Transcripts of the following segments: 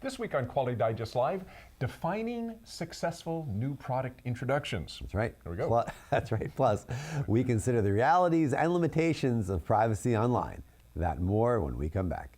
This week on Quality Digest Live, defining successful new product introductions. That's right. There we go. That's right. Plus, we consider the realities and limitations of privacy online. That and more when we come back.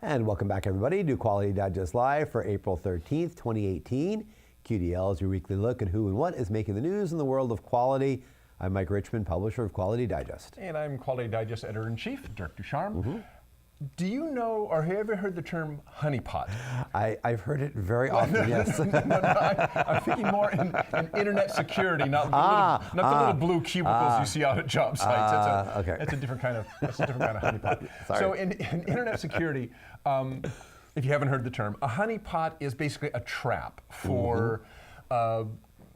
And welcome back, everybody, to Quality Digest Live for April 13th, 2018. QDL is your weekly look at who and what is making the news in the world of quality. I'm Mike Richmond, publisher of Quality Digest. And I'm Quality Digest Editor-in-Chief, Dirk Ducharme. Do you know, or have you ever heard the term HoneyBot? I've heard it very often, yes. I'm thinking more in internet security, not the little blue cubicles you see out at job sites. That's a different kind of honeypot. Sorry. So in internet security, if you haven't heard the term, a honeypot is basically a trap for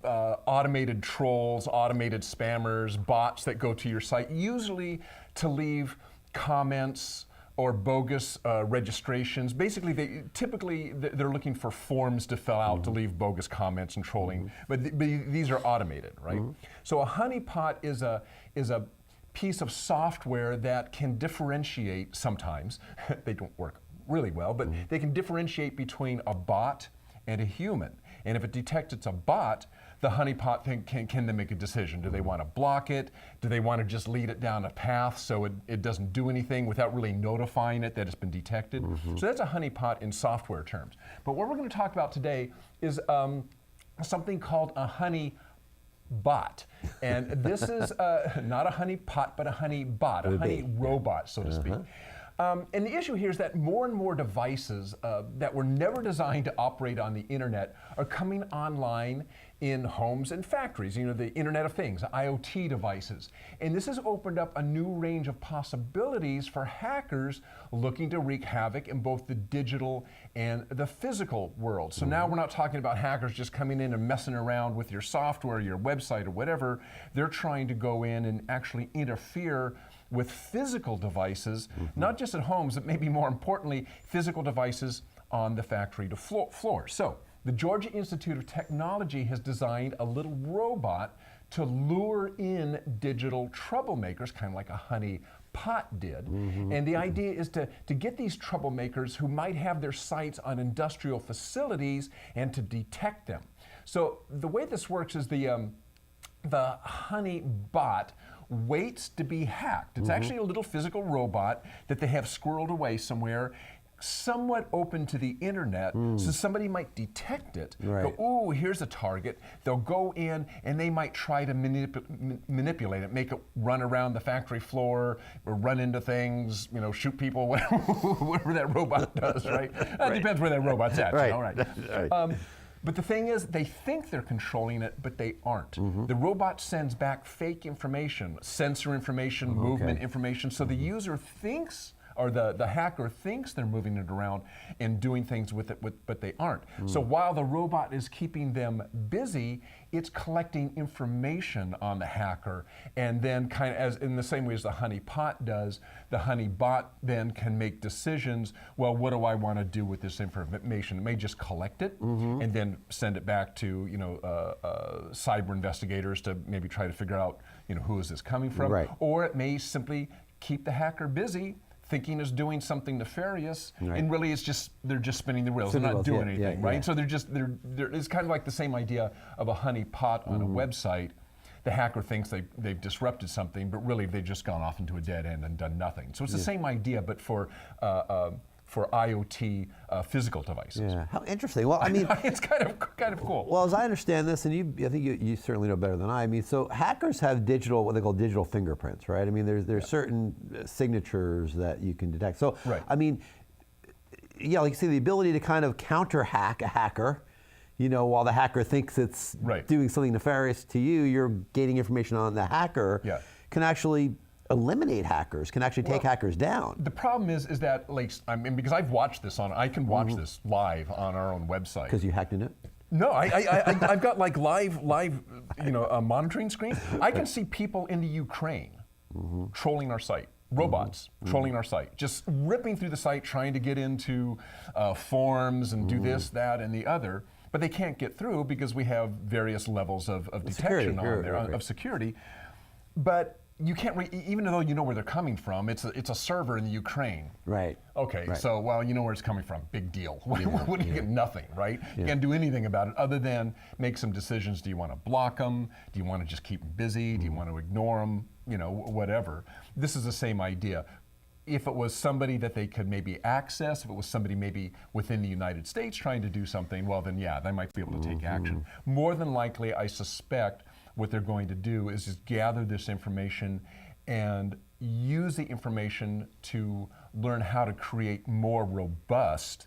automated trolls, automated spammers, bots that go to your site, usually to leave comments or bogus registrations. Basically, they're looking for forms to fill out to leave bogus comments and trolling, but these are automated, right? So a honeypot is a piece of software that can differentiate sometimes. They don't work really well, but they can differentiate between a bot and a human. And if it detects it's a bot, the honeypot can then make a decision. Do they want to block it? Do they want to just lead it down a path so it doesn't do anything without really notifying it that it's been detected? So that's a honeypot in software terms. But what we're going to talk about today is something called a HoneyBot. And this is not a honeypot, but a HoneyBot, a honey robot, so to speak. And the issue here is that more and more devices that were never designed to operate on the internet are coming online in homes and factories, the Internet of Things, IoT devices. And this has opened up a new range of possibilities for hackers looking to wreak havoc in both the digital and the physical world. So now we're not talking about hackers just coming in and messing around with your software, your website, or whatever. They're trying to go in and actually interfere with physical devices, not just at homes, but maybe more importantly, physical devices on the factory floor. So the Georgia Institute of Technology has designed a little robot to lure in digital troublemakers, kind of like a honeypot did. And the idea is to get these troublemakers who might have their sites on industrial facilities and to detect them. So the way this works is the HoneyBot waits to be hacked. It's actually a little physical robot that they have squirreled away somewhere, somewhat open to the internet, so somebody might detect it, go, ooh, here's a target. They'll go in and they might try to manipulate it, make it run around the factory floor, or run into things, shoot people, whatever that robot does, right? It depends where that robot's at, right? But the thing is, they think they're controlling it, but they aren't. The robot sends back fake information, sensor information, movement information, so the user thinks, or the hacker thinks they're moving it around and doing things with it, but they aren't. So while the robot is keeping them busy, it's collecting information on the hacker, and then kind of, as in the same way as the honeypot does, the HoneyBot then can make decisions. Well, what do I want to do with this information? It may just collect it and then send it back to cyber investigators to maybe try to figure out who is this coming from, or it may simply keep the hacker busy, thinking is doing something nefarious, and really they're just spinning the wheels. They're not doing anything, right? So it's kind of like the same idea of a honeypot on a website. The hacker thinks they've disrupted something, but really they've just gone off into a dead end and done nothing. So it's the same idea, but for IoT physical devices. Yeah, how interesting. Well, I mean, it's kind of cool. Well, as I understand this, and I think you certainly know better than I mean, so hackers have what they call digital fingerprints, right? I mean, there's certain signatures that you can detect. So, I mean, like you say, the ability to kind of counter hack a hacker, while the hacker thinks it's doing something nefarious to you, you're gaining information on the hacker, can actually eliminate hackers, can actually take hackers down. The problem is that, like, I mean, because I've watched this I can watch this live on our own website. Because you hacked into it? No, I've got like live, monitoring screen. I can see people in the Ukraine trolling our site. Robots trolling our site, just ripping through the site, trying to get into forms and do this, that, and the other. But they can't get through because we have various levels of detection on there, of security. But you can't, even though you know where they're coming from, it's a server in the Ukraine. Right. Okay, right. So, well, you know where it's coming from. Big deal. What do you get? Nothing, right? You can't do anything about it other than make some decisions. Do you want to block them? Do you want to just keep them busy? Do you want to ignore them? Whatever. This is the same idea. If it was somebody that they could maybe access, if it was somebody maybe within the United States trying to do something, well then yeah, they might be able to take action. More than likely, I suspect what they're going to do is just gather this information and use the information to learn how to create more robust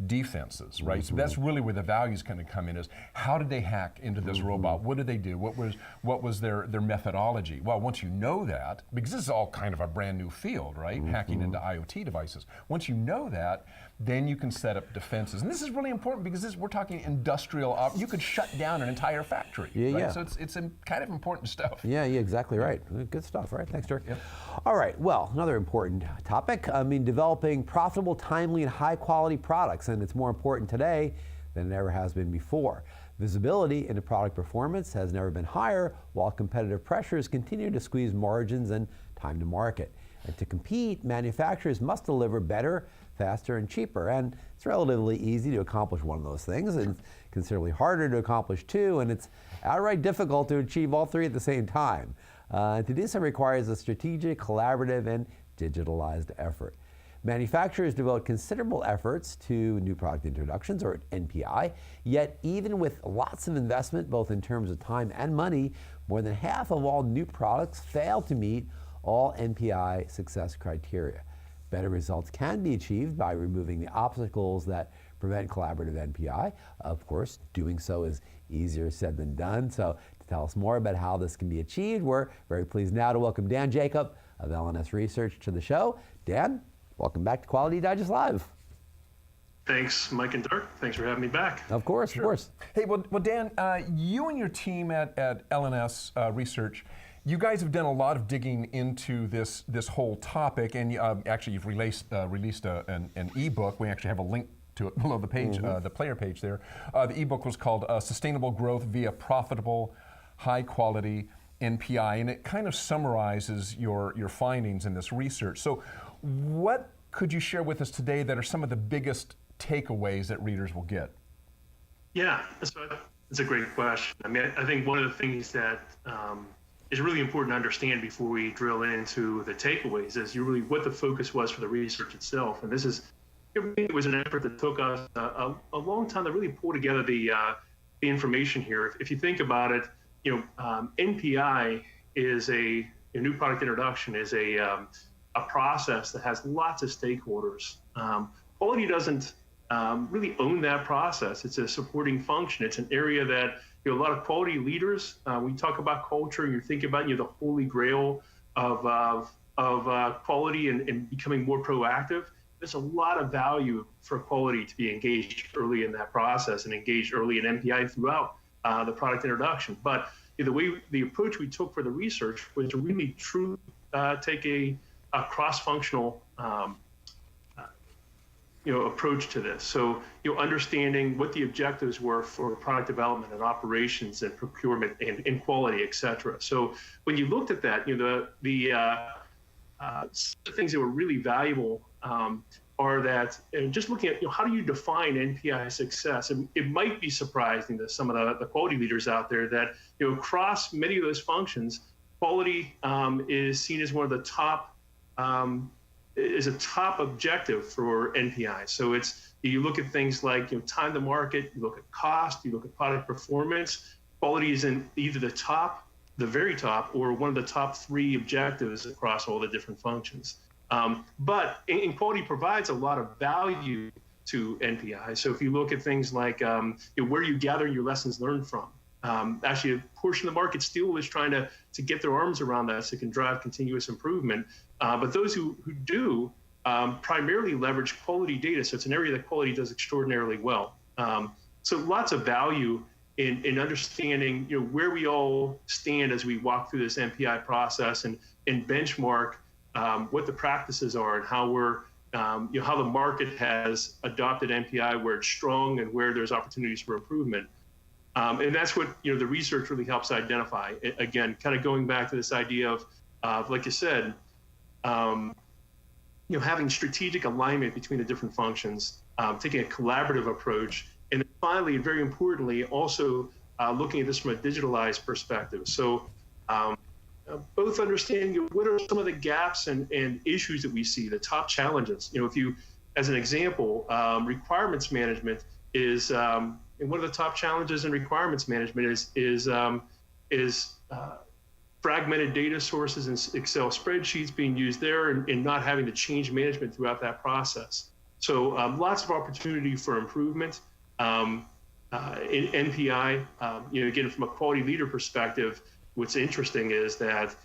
defenses, right? So that's really where the value is going to come in, is how did they hack into this robot? What did they do? What was their methodology? Well, once you know that, because this is all kind of a brand new field, right? Hacking into IoT devices. Once you know that, then you can set up defenses. And this is really important because we're talking industrial, you could shut down an entire factory, right? So it's kind of important stuff. Yeah, exactly right. Good stuff, right? Thanks, Dirk. Yep. All right, well, another important topic, developing profitable, timely, and high quality products. And it's more important today than it ever has been before. Visibility into product performance has never been higher, while competitive pressures continue to squeeze margins and time to market. And to compete, manufacturers must deliver better, faster, and cheaper. And it's relatively easy to accomplish one of those things, and considerably harder to accomplish two, and it's outright difficult to achieve all three at the same time. And to do so requires a strategic, collaborative, and digitalized effort. Manufacturers devote considerable efforts to new product introductions, or NPI, yet even with lots of investment, both in terms of time and money, more than half of all new products fail to meet all NPI success criteria. Better results can be achieved by removing the obstacles that prevent collaborative NPI. Of course, doing so is easier said than done. So to tell us more about how this can be achieved, we're very pleased now to welcome Dan Jacob of LNS Research to the show. Dan, welcome back to Quality Digest Live. Thanks, Mike and Dirk. Thanks for having me back. Of course, of course. Hey, well Dan, you and your team at LNS Research, you guys have done a lot of digging into this whole topic, and actually you've released an ebook. We actually have a link to it below the page, the player page there. The ebook was called Sustainable Growth via Profitable, High Quality NPI, and it kind of summarizes your findings in this research. So what could you share with us today that are some of the biggest takeaways that readers will get? Yeah, that's a great question. I mean, I think one of the things that is really important to understand before we drill into the takeaways is really what the focus was for the research itself. And it was an effort that took us a long time to really pull together the information here. If you think about it, NPI is a new product introduction is a process that has lots of stakeholders. Quality doesn't really own that process. It's a supporting function. It's an area that a lot of quality leaders, when you talk about culture, you're thinking about the holy grail of quality and becoming more proactive. There's a lot of value for quality to be engaged early in that process and engaged early in NPI throughout the product introduction. But the approach we took for the research was to really truly take a cross-functional approach to this. So, understanding what the objectives were for product development and operations and procurement and quality, et cetera. So when you looked at that, the things that were really valuable are that, and just looking at, how do you define NPI success? And it might be surprising to some of the quality leaders out there that, across many of those functions, quality is seen as one of the top is a top objective for NPI. So you look at things like time to market, you look at cost, you look at product performance. Quality is in either the very top, or one of the top three objectives across all the different functions. But quality provides a lot of value to NPI. So if you look at things like where you gather your lessons learned from, actually a portion of the market still is trying to get their arms around that so it can drive continuous improvement. But those who do primarily leverage quality data. So it's an area that quality does extraordinarily well. So lots of value in understanding, where we all stand as we walk through this NPI process and benchmark what the practices are and how we're, how the market has adopted NPI, where it's strong and where there's opportunities for improvement. And that's what, the research really helps identify. Again, kind of going back to this idea of like you said, having strategic alignment between the different functions, taking a collaborative approach, and then finally, and very importantly, also looking at this from a digitalized perspective. So both understanding what are some of the gaps and issues that we see, the top challenges. If you, as an example, requirements management is, and one of the top challenges in requirements management is fragmented data sources and Excel spreadsheets being used there and not having the change management throughout that process. So lots of opportunity for improvement. In NPI, again, from a quality leader perspective, what's interesting is that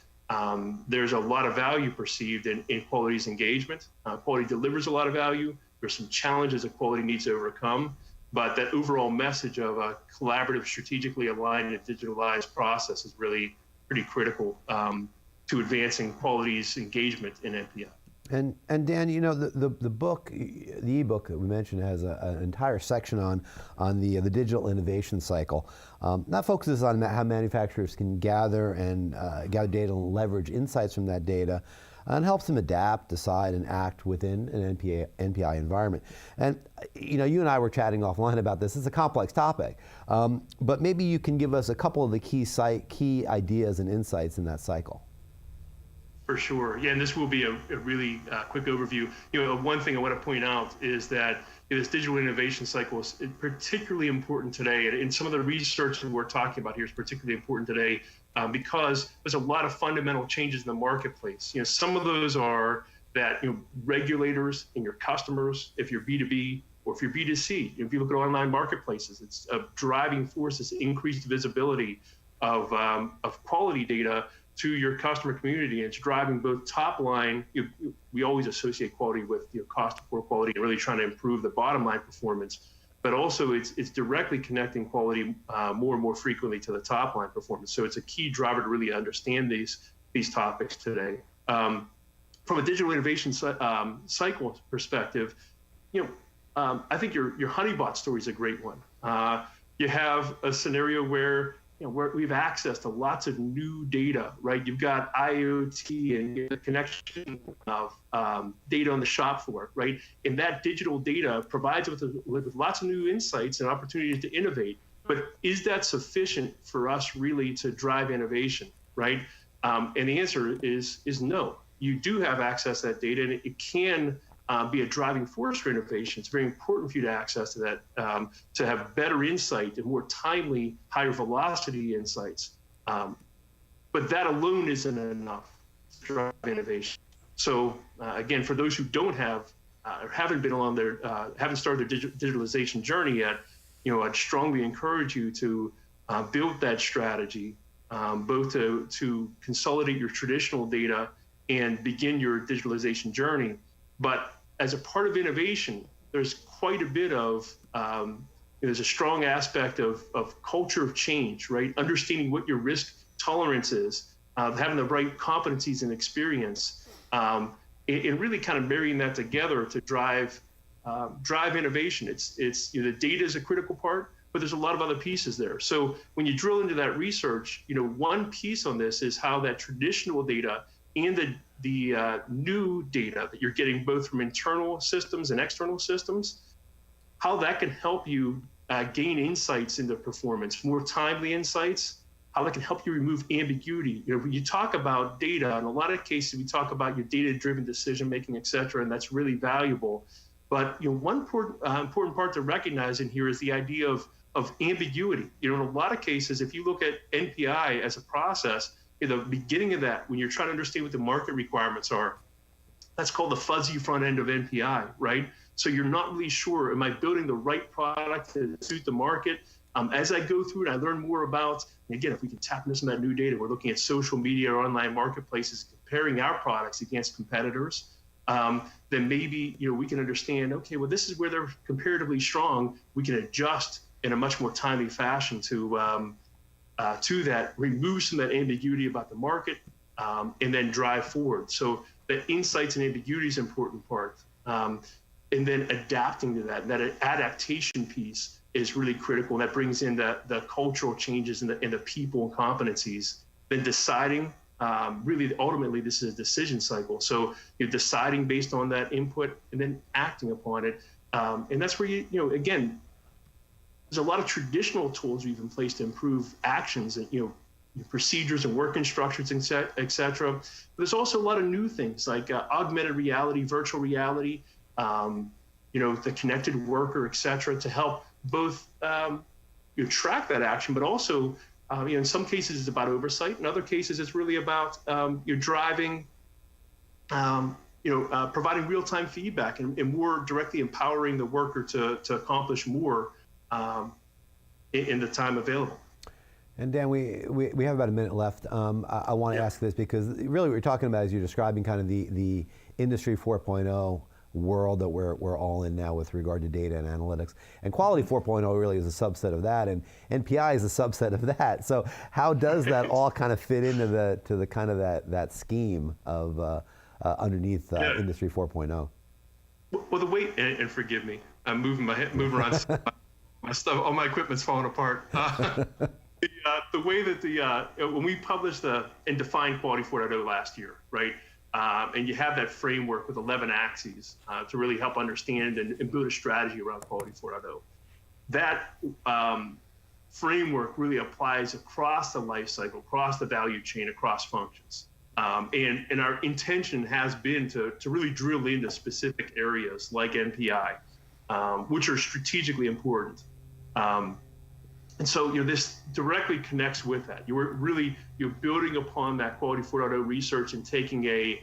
there's a lot of value perceived in quality's engagement. Quality delivers a lot of value. There's some challenges that quality needs to overcome, but that overall message of a collaborative, strategically aligned and digitalized process is really pretty critical to advancing quality's engagement in NPI. And Dan, the book, the ebook that we mentioned has an entire section on the digital innovation cycle. That focuses on how manufacturers can gather data and leverage insights from that data, and helps them adapt, decide, and act within an NPI environment. And you and I were chatting offline about this. It's a complex topic, but maybe you can give us a couple of the key ideas and insights in that cycle. For sure. Yeah, and this will be a really quick overview. One thing I want to point out is that this digital innovation cycle is particularly important today, and some of the research that we're talking about here is particularly important today because there's a lot of fundamental changes in the marketplace. Some of those are that regulators and your customers, if you're B2B or if you're B2C, if you look at online marketplaces, it's a driving force, this increased visibility of quality data to your customer community, and it's driving both top line. We always associate quality with cost of poor quality and really trying to improve the bottom line performance, but also it's directly connecting quality more and more frequently to the top line performance. So it's a key driver to really understand these topics today. From a digital innovation cycle perspective, I think your HoneyBot story is a great one. You have a scenario where where we have access to lots of new data, right? You've got IoT and the connection of data on the shop floor, right? And that digital data provides us with lots of new insights and opportunities to innovate. But is that sufficient for us really to drive innovation, right? And the answer is no. You do have access to that data, and it can be a driving force for innovation. It's very important for you to access to that, to have better insight and more timely, higher velocity insights. But that alone isn't enough to drive innovation. So again, for those who don't have, or haven't been along their, haven't started their digitalization journey yet, I'd strongly encourage you to build that strategy, both to consolidate your traditional data and begin your digitalization journey. But as a part of innovation, there's quite a bit of, there's a strong aspect of culture of change, right? Understanding what your risk tolerance is, having the right competencies and experience, and really kind of marrying that together to drive innovation. It's the data is a critical part, but there's a lot of other pieces there. So when you drill into that research, one piece on this is how that traditional data and the new data that you're getting both from internal systems and external systems, how that can help you gain insights into performance, more timely insights, how that can help you remove ambiguity. When you talk about data, in a lot of cases, we talk about your data-driven decision-making, et cetera, and that's really valuable. But one important part to recognize in here is the idea of ambiguity. In a lot of cases, if you look at NPI as a process, in the beginning of that, when you're trying to understand what the market requirements are, that's called the fuzzy front end of NPI, right? So you're not really sure, am I building the right product to suit the market? As I go through it, I learn more about, and again, if we can tap into some of that new data, we're looking at social media or online marketplaces, comparing our products against competitors, then maybe we can understand, okay, well, this is where they're comparatively strong. We can adjust in a much more timely fashion to that, remove some of that ambiguity about the market, and then drive forward. So the insights and ambiguity is an important part. And then adapting to that adaptation piece is really critical. And that brings in the cultural changes and the people and competencies. Then deciding, really, ultimately, this is a decision cycle. So you're deciding based on that input and then acting upon it. And that's where again, there's a lot of traditional tools we've in place to improve actions and, procedures and work instructions, et cetera. But there's also a lot of new things like augmented reality, virtual reality, the connected worker, et cetera, to help both track that action, but also, in some cases it's about oversight. In other cases, it's really about driving, providing real-time feedback and more directly empowering the worker to accomplish more in the time available. And Dan, we have about a minute left. I want to ask this because really what you're talking about is you're describing kind of the industry 4.0 world that we're all in now with regard to data and analytics. And quality 4.0 really is a subset of that, and NPI is a subset of that. So how does that all kind of fit into the kind of that scheme of underneath industry 4.0? Well, the way, and forgive me, I'm moving around. My stuff, all my equipment's falling apart. The way that when we published and defined Quality 4.0 last year, right? And you have that framework with 11 axes to really help understand and build a strategy around Quality 4.0. That framework really applies across the life cycle, across the value chain, across functions. And our intention has been to really drill into specific areas like NPI, which are strategically important. And so, this directly connects with that. You're building upon that Quality 4.0 research and taking a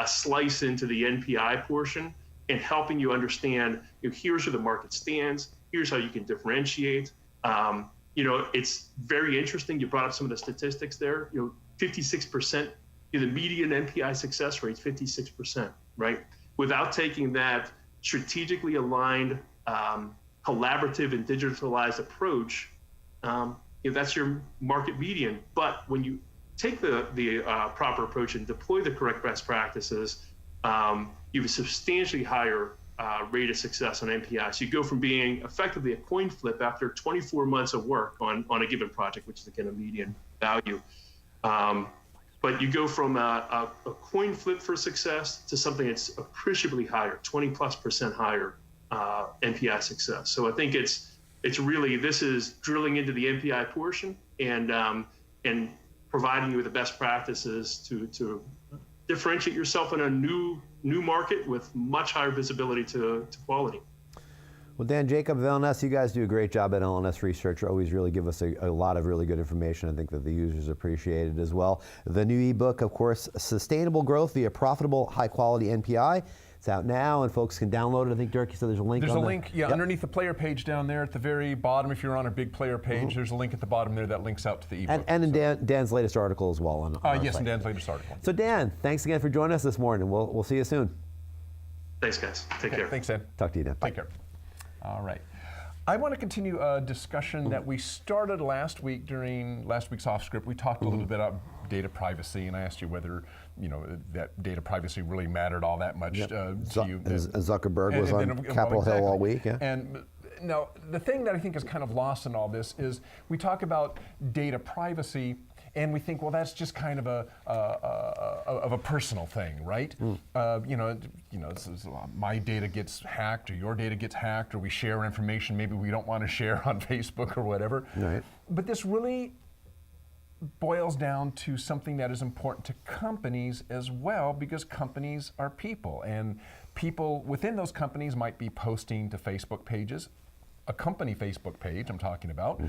slice into the NPI portion and helping you understand, here's where the market stands, here's how you can differentiate. It's very interesting. You brought up some of the statistics there. 56%, the median NPI success rate is 56%, right? Without taking that strategically aligned, collaborative and digitalized approach, that's your market median. But when you take the proper approach and deploy the correct best practices, you have a substantially higher rate of success on NPI. So you go from being effectively a coin flip after 24 months of work on a given project, which is again a median value. But you go from a coin flip for success to something that's appreciably higher, 20+% higher NPI success. So I think it's really, this is drilling into the NPI portion and providing you with the best practices to differentiate yourself in a new market with much higher visibility to quality. Well, Dan Jacob of LNS, you guys do a great job at LNS Research. Always really give us a lot of really good information. I think that the users appreciate it as well. The new ebook, of course, Sustainable Growth via Profitable High Quality NPI. It's out now, and folks can download it. I think, Dirk, you said there's a link. There's a link, underneath the player page down there at the very bottom. If you're on our big player page, there's a link at the bottom there that links out to the ebook. And in Dan's latest article as well. Yes, in Dan's latest article. So Dan, thanks again for joining us this morning. We'll see you soon. Thanks, guys. Take care. Thanks, Dan. Talk to you, Dan. Bye. Take care. All right. I want to continue a discussion that we started last week during last week's off script. We talked a little bit about data privacy, and I asked you whether that data privacy really mattered all that much to you. Zuckerberg was on Capitol Hill all week. Yeah. And now the thing that I think is kind of lost in all this is we talk about data privacy, and we think, well, that's just kind of a personal thing, right? This is, my data gets hacked, or your data gets hacked, or we share information maybe we don't want to share on Facebook or whatever. Right. But this really boils down to something that is important to companies as well, because companies are people, and people within those companies might be posting to Facebook pages. A company Facebook page I'm talking about.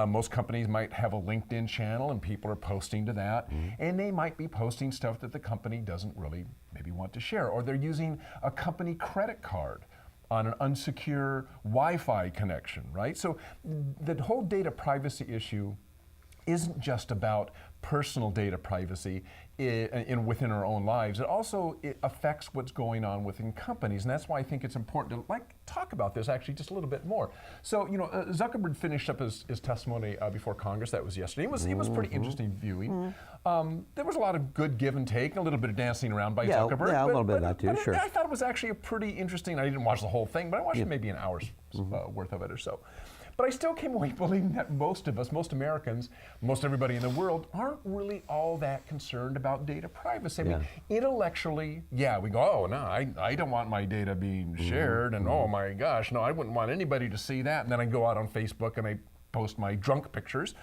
Most companies might have a LinkedIn channel and people are posting to that, and they might be posting stuff that the company doesn't really maybe want to share, or they're using a company credit card on an unsecure Wi-Fi connection, right? So the whole data privacy issue isn't just about personal data privacy within our own lives. It affects what's going on within companies, and that's why I think it's important to talk about this actually just a little bit more. So, Zuckerberg finished up his testimony before Congress. That was yesterday. It was pretty interesting viewing. There was a lot of good give and take, a little bit of dancing around by Zuckerberg. Yeah, a little bit of that too, sure. I thought it was actually a pretty interesting. I didn't watch the whole thing, but I watched maybe an hour's worth of it or so. But I still came away believing that most of us, most Americans, most everybody in the world aren't really all that concerned about data privacy. I mean, intellectually, we go, oh, no, I don't want my data being shared, and oh my gosh, no, I wouldn't want anybody to see that. And then I go out on Facebook and I post my drunk pictures,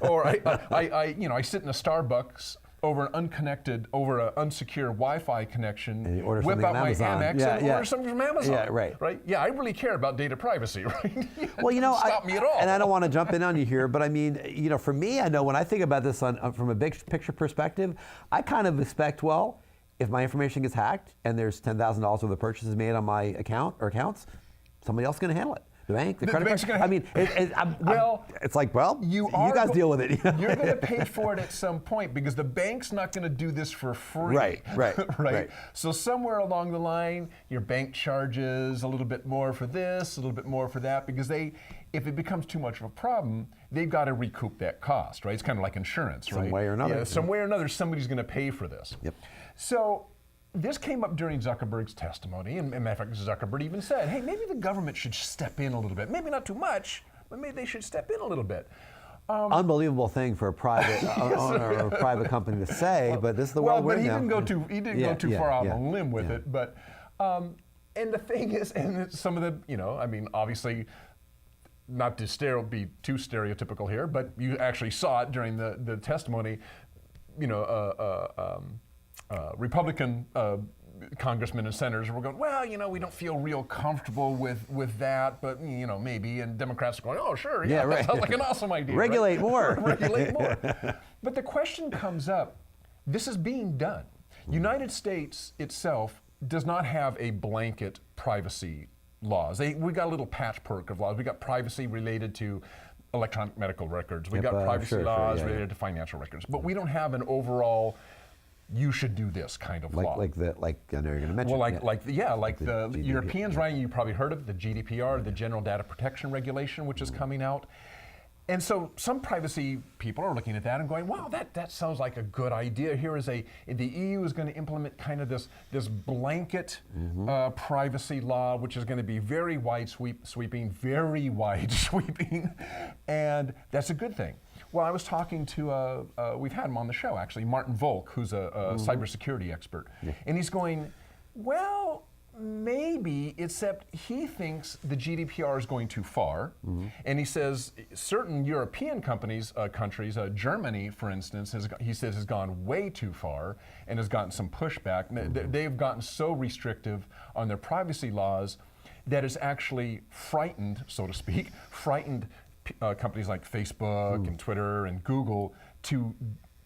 or I sit in a Starbucks over an unsecure Wi-Fi connection, and you order whip out my Amex and order something from Amazon. Yeah, right. Yeah, I really care about data privacy, right? Well, stop me at all. And I don't want to jump in on you here, but I mean, for me, I know when I think about this from a big picture perspective, I kind of expect, well, if my information gets hacked and there's $10,000 worth of purchases made on my account or accounts, somebody else is going to handle it. The bank, the credit card. I mean, it's like, well, you guys deal with it. You're going to pay for it at some point because the bank's not going to do this for free. Right. So somewhere along the line, your bank charges a little bit more for this, a little bit more for that, because if it becomes too much of a problem, they've got to recoup that cost, right? It's kind of like insurance, right? Some way or another. Yeah, some way or another, somebody's going to pay for this. Yep. So this came up during Zuckerberg's testimony, and matter of fact, Zuckerberg even said, hey, maybe the government should step in a little bit. Maybe not too much, but maybe they should step in a little bit. Unbelievable thing for a private owner or a private company to say, but this is the world we're in now. He didn't go too far out on a limb with it, but, and the thing is, and some of the, obviously, not to be too stereotypical here, but you actually saw it during the testimony, Republican congressmen and senators were going, well, we don't feel real comfortable with that, but maybe. And Democrats are going, oh, sure, that sounds like an awesome idea. Regulate more. Regulate more. But the question comes up, this is being done. United States itself does not have a blanket privacy laws. We got a little patchwork of laws. We got privacy related to electronic medical records. We got privacy laws related to financial records. But we don't have an overall you should do this kind of law. Like I know you're going to mention. Well, the Europeans, right? You probably heard of it, the GDPR, the General Data Protection Regulation, which is coming out. And so some privacy people are looking at that and going, wow, that sounds like a good idea. Here is the EU is going to implement kind of this blanket privacy law, which is going to be very sweeping, and that's a good thing. Well, I was talking to, we've had him on the show actually, Martin Volk, who's a cybersecurity expert. Yeah. And he's going, well, maybe, except he thinks the GDPR is going too far. And he says certain European countries, Germany, for instance, has gone way too far and has gotten some pushback. They've gotten so restrictive on their privacy laws that it's actually frightened, so to speak, companies like Facebook and Twitter and Google to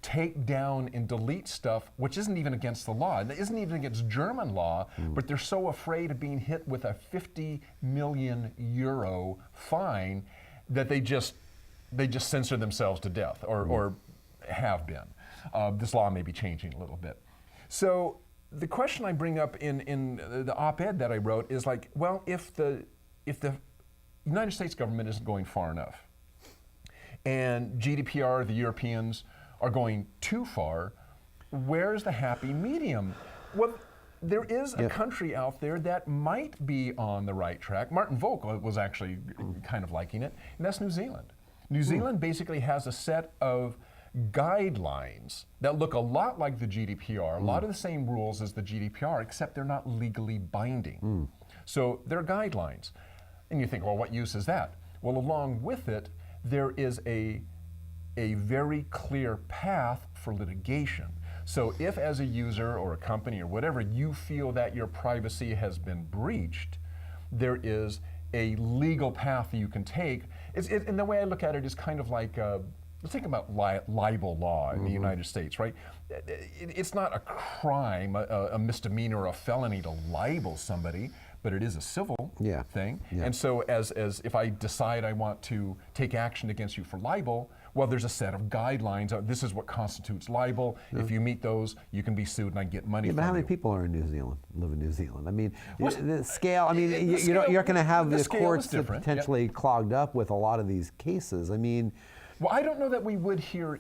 take down and delete stuff which isn't even against the law. It isn't even against German law, but they're so afraid of being hit with a 50 million euro fine that they just censor themselves to death, or have been. This law may be changing a little bit. So the question I bring up in the op-ed that I wrote is like, well, if the United States government isn't going far enough, and GDPR, the Europeans, are going too far, where's the happy medium? Well, there is a country out there that might be on the right track. Martin Volk was actually kind of liking it, and that's New Zealand. New Zealand basically has a set of guidelines that look a lot like the GDPR, a lot of the same rules as the GDPR, except they're not legally binding. So they're guidelines. And you think, well, what use is that? Well, along with it, there is a very clear path for litigation. So if as a user or a company or whatever, you feel that your privacy has been breached, there is a legal path that you can take. And the way I look at it is kind of like, let's think about libel law in the United States, right? It's not a crime, a misdemeanor or a felony to libel somebody, but it is a civil Yeah. thing. Yeah. And so as if I decide I want to take action against you for libel, well, there's a set of guidelines. This is what constitutes libel. If you meet those, you can be sued and I get money Yeah, from but how you. many people are in New Zealand, live in New Zealand? I mean, Well, the scale, I mean, the scale- you're going to have the the scale is courts different, yeah. potentially clogged up with a lot of these cases. I mean, Well, I don't know that we would here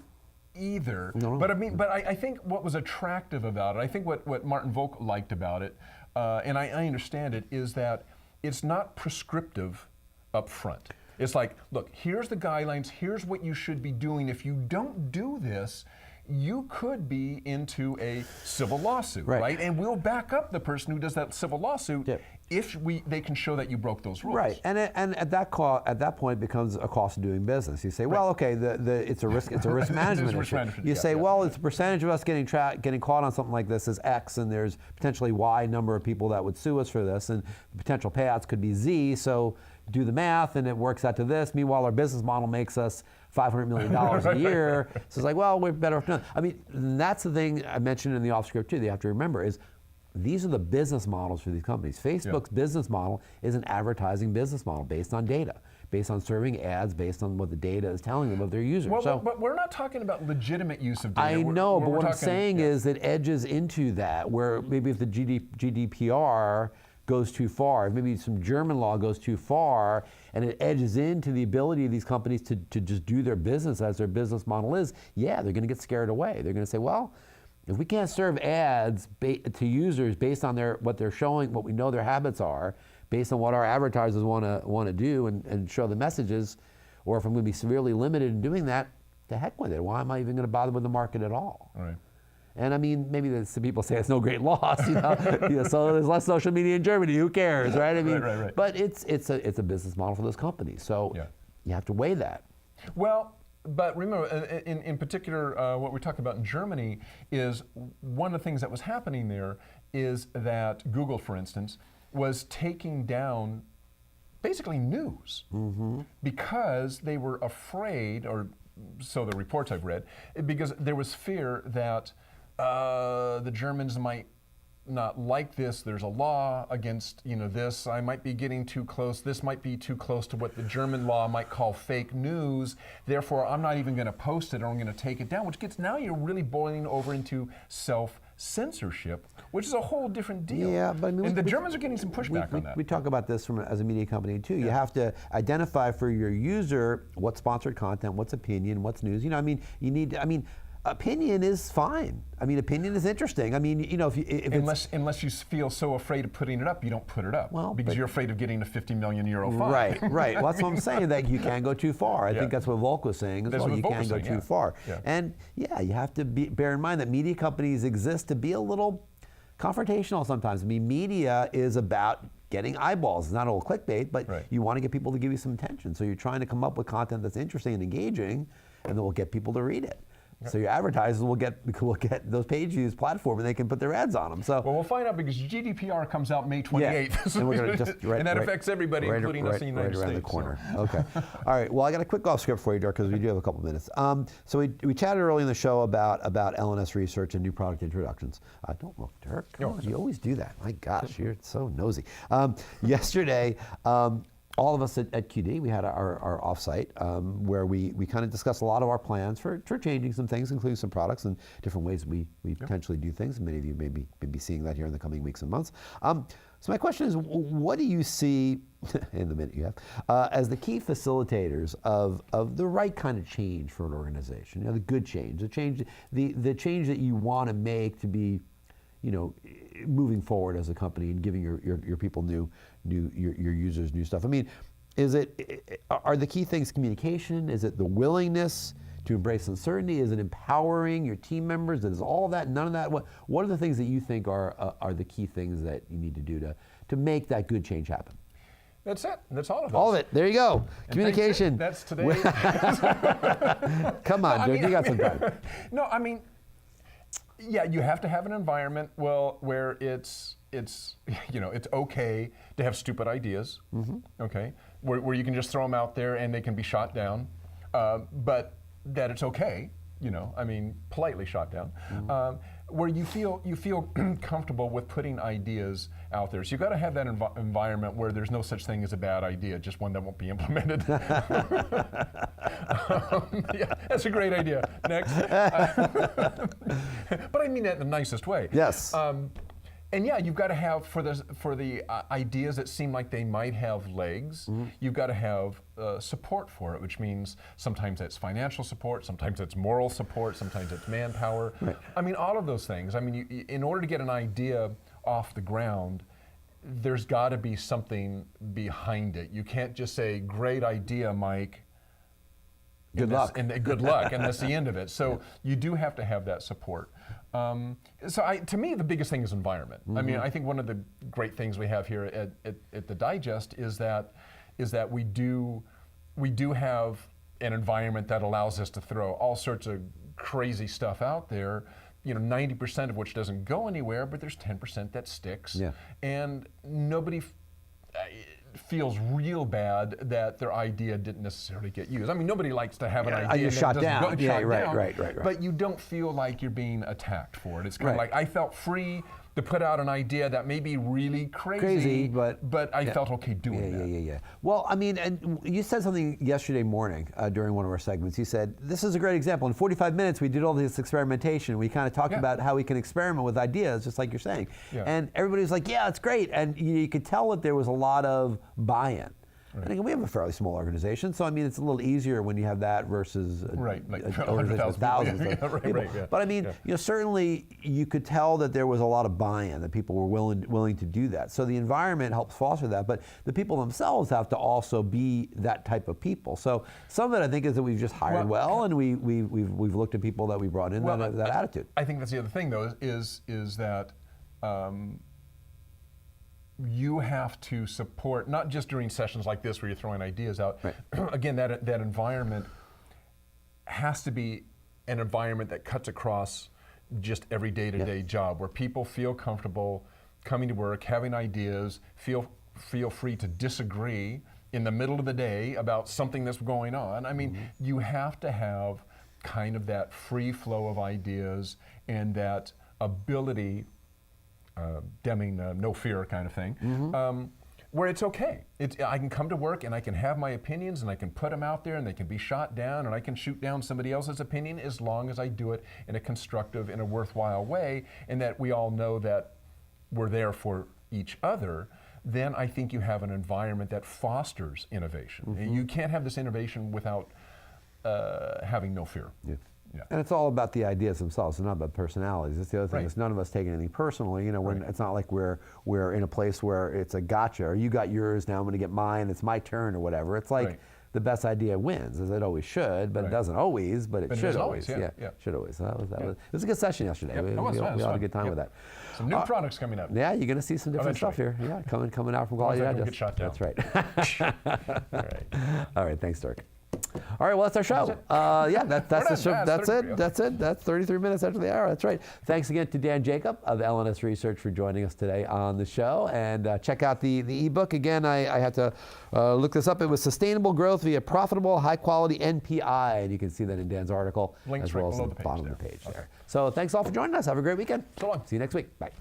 either. No. But I think what was attractive about it, I think what Martin Volk liked about it, and I understand it, is that it's not prescriptive up front. It's like, look, here's the guidelines, here's what you should be doing. If you don't do this, you could be into a civil lawsuit, right? And we'll back up the person who does that civil lawsuit if they can show that you broke those rules. Right, and at that point it becomes a cost of doing business. You say, well, okay, it's a risk management issue. You say, well, it's a percentage of us getting caught on something like this is X, and there's potentially Y number of people that would sue us for this, and the potential payouts could be Z. So do the math, and it works out to this. Meanwhile, our business model makes us $500 million a year. So it's like, well, we're better off not. I mean, that's the thing I mentioned in the off script too. That you have to remember is these are the business models for these companies. Facebook's business model is an advertising business model based on data, based on serving ads, based on what the data is telling them of their users. Well, so, but we're not talking about legitimate use of data. I know, but what I'm saying is it edges into that, where maybe if the GDPR goes too far, if maybe some German law goes too far, and it edges into the ability of these companies to just do their business as their business model is, yeah, they're going to get scared away. They're going to say, well, if we can't serve ads to users based on what they're showing, what we know their habits are, based on what our advertisers want to do and show the messages, or if I'm going to be severely limited in doing that, to heck with it. Why am I even going to bother with the market at all? Right. And I mean, maybe some people say it's no great loss, you know. So there's less social media in Germany. Who cares, right? I mean, right. But it's a business model for those companies. So you have to weigh that. Well, but remember, in particular, what we're talking about in Germany is one of the things that was happening there is that Google, for instance, was taking down basically news because they were afraid, or so the reports I've read, because there was fear that the Germans might not like this. There's a law against this. I might be getting too close. This might be too close to what the German law might call fake news. Therefore, I'm not even going to post it, or I'm going to take it down. Which gets, now you're really boiling over into self-censorship, which is a whole different deal. Yeah, but I mean, and the Germans are getting some pushback on that. We talk about this as a media company too. You have to identify for your user what's sponsored content, what's opinion, what's news. I mean, opinion is fine. I mean, opinion is interesting. I mean, unless you feel so afraid of putting it up, you don't put it up. Well, because you're afraid of getting a 50 million euro fine. Right. Well, that's what I'm saying, that you can go too far. I think that's what Volk was saying as well. You can go too far. And you have to bear in mind that media companies exist to be a little confrontational sometimes. I mean, media is about getting eyeballs. It's not all clickbait, but you want to get people to give you some attention. So you're trying to come up with content that's interesting and engaging, and that will get people to read it. So your advertisers will get those page views platform, and they can put their ads on them. So well, we'll find out, because GDPR comes out May 28th, and we're gonna just and that affects everybody, including us in the United States. Right around the corner. So. Okay. All right. Well, I got a quick off script for you, Dirk, because we do have a couple minutes. So we chatted early in the show about LNS Research and new product introductions. Don't look, Dirk. Come on, you always do that. My gosh, you're so nosy. Yesterday. All of us at QD, we had our offsite where we kind of discussed a lot of our plans for changing some things, including some products and different ways we potentially do things. And many of you may be seeing that here in the coming weeks and months. So my question is, what do you see, in the minute you have, as the key facilitators of the right kind of change for an organization? The good change, the change that you want to make to be, moving forward as a company and giving your people your users new stuff. I mean, are the key things communication? Is it the willingness to embrace uncertainty? Is it empowering your team members? Is all that, none of that? What are the things that you think are the key things that you need to do to make that good change happen? That's it. That's all of it. All of it. There you go. And Communication. That's today. Come on, Dirk, you got some time. No, I mean, yeah, you have to have an environment where it's okay to have stupid ideas, okay, where you can just throw them out there and they can be shot down, but that it's okay I mean, politely shot down, where you feel comfortable with putting ideas out there. So you've got to have that environment where there's no such thing as a bad idea, just one that won't be implemented. Yeah, that's a great idea. Next. But I mean that in the nicest way. Yes. And yeah, you've got to have, for the ideas that seem like they might have legs, you've got to have support for it, which means sometimes that's financial support, sometimes it's moral support, sometimes it's manpower. Right. I mean, all of those things. I mean, in order to get an idea off the ground, there's got to be something behind it. You can't just say, great idea, Mike. Good luck. And good luck, and that's the end of it. So you do have to have that support. To me, the biggest thing is environment. I mean, I think one of the great things we have here at the Digest is that we do have an environment that allows us to throw all sorts of crazy stuff out there. 90% of which doesn't go anywhere, but there's 10% that sticks. Yeah. And nobody feels real bad that their idea didn't necessarily get used. I mean, nobody likes to have an idea that shot down. Go, shot down, Right. But you don't feel like you're being attacked for it. It's kind of like, I felt free to put out an idea that may be really crazy, but I felt okay doing that. Yeah. Well, I mean, and you said something yesterday morning during one of our segments. You said, this is a great example. In 45 minutes, we did all this experimentation. We kind of talked about how we can experiment with ideas, just like you're saying. Yeah. And everybody was like, yeah, it's great. And you could tell that there was a lot of buy-in. Right. And again, we have a fairly small organization, so I mean, it's a little easier when you have that versus like an organization with thousands of people. But I mean, certainly you could tell that there was a lot of buy-in, that people were willing to do that. So the environment helps foster that, but the people themselves have to also be that type of people. So some of it, I think, is that we've just hired well, and we've looked at people that we brought in that attitude. I think that's the other thing, though, is that. You have to support, not just during sessions like this where you're throwing ideas out. Right. Again, that environment has to be an environment that cuts across just every day-to-day job, where people feel comfortable coming to work, having ideas, feel free to disagree in the middle of the day about something that's going on. I mean, you have to have kind of that free flow of ideas and that ability, Deming, no fear kind of thing, where it's okay. I can come to work and I can have my opinions and I can put them out there and they can be shot down and I can shoot down somebody else's opinion as long as I do it in a constructive, in a worthwhile way, and that we all know that we're there for each other. Then I think you have an environment that fosters innovation. And you can't have this innovation without having no fear. Yeah. And it's all about the ideas themselves. It's not about personalities. That's the other thing. It's none of us taking anything personally. When it's not like we're in a place where it's a gotcha, or you got yours, now I'm going to get mine, it's my turn, or whatever. It's like the best idea wins, as it always should, but it doesn't always, but it should always. Should always. So it was a good session yesterday. We had a good time with that. Some new products coming up. Yeah, you're going to see some different stuff here. Yeah, coming out from Quality Digest. Get shot down. That's right. All right. Thanks, Dirk. All right, well, that's our show. That's the show. That's it. That's 33 minutes after the hour. That's right. Thanks again to Dan Jacob of LNS Research for joining us today on the show. And check out the ebook. Again, I had to look this up. It was Sustainable Growth via Profitable, High-Quality NPI. And you can see that in Dan's article, links as well as at the bottom of the page there. So thanks all for joining us. Have a great weekend. So long. See you next week. Bye.